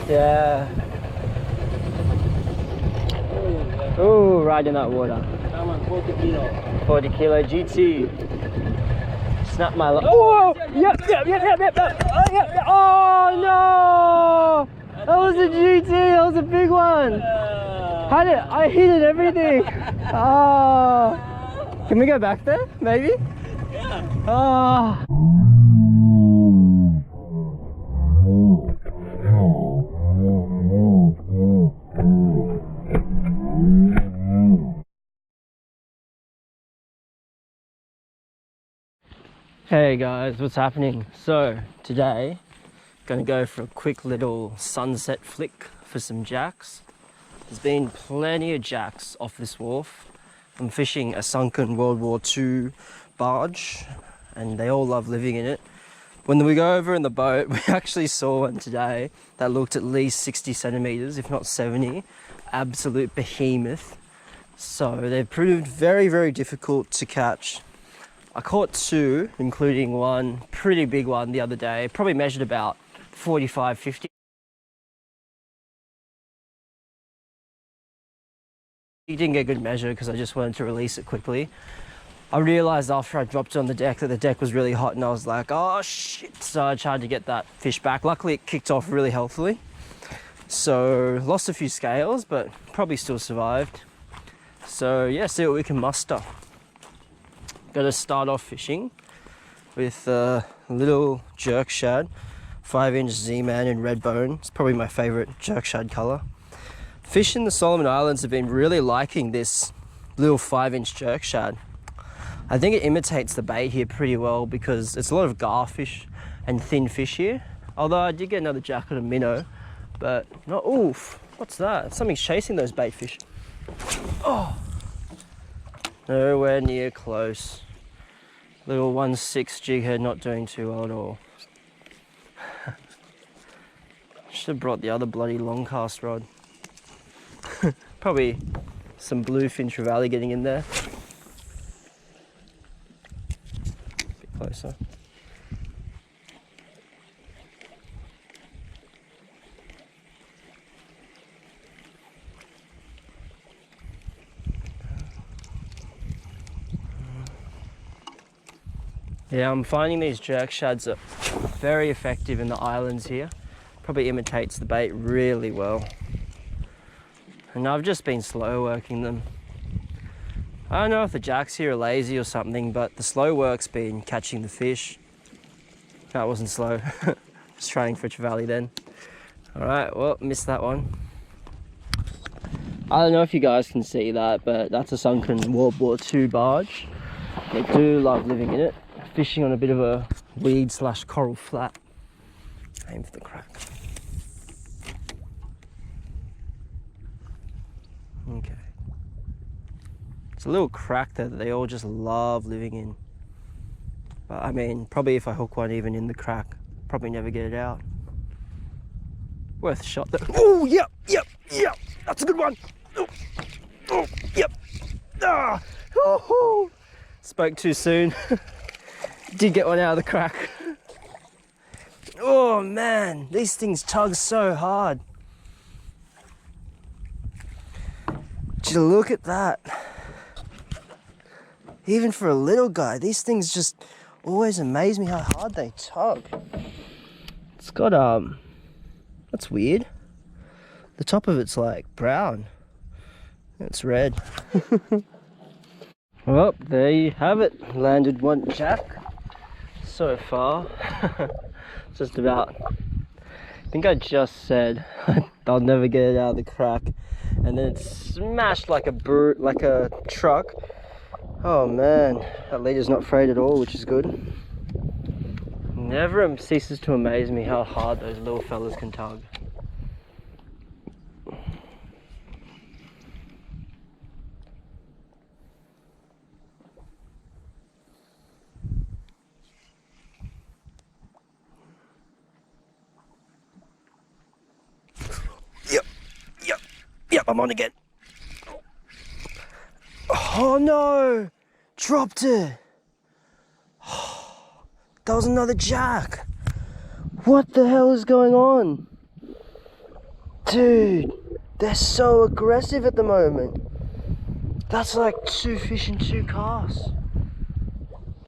Yeah. Oh, right in that water. 40 kilo. 40 kilo GT. Snap my leg. Oh! Yep. Oh, yeah. Oh no! That was a GT. That was a big one. I hit it everything. Oh. Can we go back there? Maybe? Yeah. Oh. Hey guys, what's happening? So today, gonna go for a quick little sunset flick for some jacks. There's been plenty of jacks off this wharf. I'm fishing a sunken World War II barge and they all love living in it. When we go over in the boat, we actually saw one today that looked at least 60 centimeters, if not 70. Absolute behemoth. So they've proved very, very difficult to catch. I caught two, including one pretty big one the other day, probably measured about 45, 50. He didn't get a good measure because I just wanted to release it quickly. I realized after I dropped it on the deck that the deck was really hot and I was like, oh shit. So I tried to get that fish back. Luckily it kicked off really healthily. So lost a few scales, but probably still survived. So yeah, see what we can muster. Gotta start off fishing with a little jerk shad, 5-inch Z-Man in red bone. It's probably my favorite jerk shad color. Fish in the Solomon Islands have been really liking this little 5-inch jerk shad. I think it imitates the bait here pretty well because it's a lot of garfish and thin fish here. Although I did get another jack on a minnow, but not, oof, what's that? Something's chasing those bait fish. Oh, nowhere near close. Little 1/6 jig head, not doing too well at all. Should have brought the other bloody long cast rod. Probably some bluefin Trevalley getting in there. A bit closer. Yeah, I'm finding these jerk shads are very effective in the islands here. Probably imitates the bait really well. And I've just been slow working them. I don't know if the jacks here are lazy or something, but the slow work's been catching the fish. That wasn't slow. Just trying for Trevalley then. All right, well, missed that one. I don't know if you guys can see that, but that's a sunken World War II barge. They do love living in it. Fishing on a bit of a weed/coral flat. Aim for the crack. Okay. It's a little crack there that they all just love living in. But I mean, probably if I hook one even in the crack, probably never get it out. Worth a shot though. Oh, yep. That's a good one. Oh, yep. Ah, oh. Spoke too soon. Did get one out of the crack. Oh man, these things tug so hard. Just look at that. Even for a little guy, these things just always amaze me how hard they tug. It's got, that's weird. The top of it's like brown. It's red. Well, there you have it. Landed one jack. So far, just about. I think I just said I'll never get it out of the crack, and then it smashed like a truck. Oh man, that leader's not frayed at all, which is good. Never ceases to amaze me how hard those little fellas can tug. Yep, I'm on again. Oh no! Dropped it! That was another jack! What the hell is going on? Dude, they're so aggressive at the moment. That's like 2 fish in 2 casts.